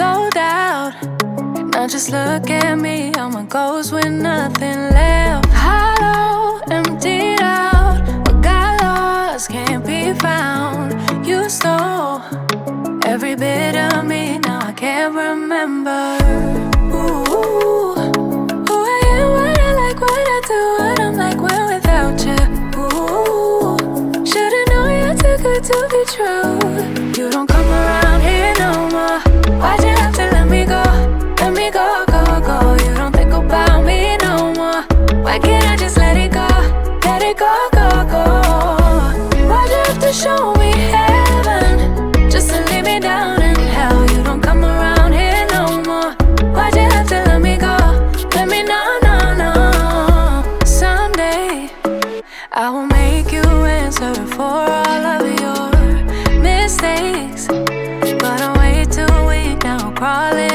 sold out. Now just look at me, I'm a ghost with nothing left. Hollow, emptied out. What got lost can't be found. You stole every bit of me, now I can't remember. Ooh, who I am, what I like, what I do, what I'm like when without you. Ooh, should've known you're too good to be true. You don't come around here no more. Why'd you have to let me go? Let me go, go, go. You don't think about me no more. Why can't I just let it go? Let it go, go, go. Why'd you have to show me heaven just to leave me down in hell? You don't come around here no more. Why'd you have to let me go? Let me know, no, no. Someday I will make you answer for all of your mistakes, but I'm way too weak now, crawling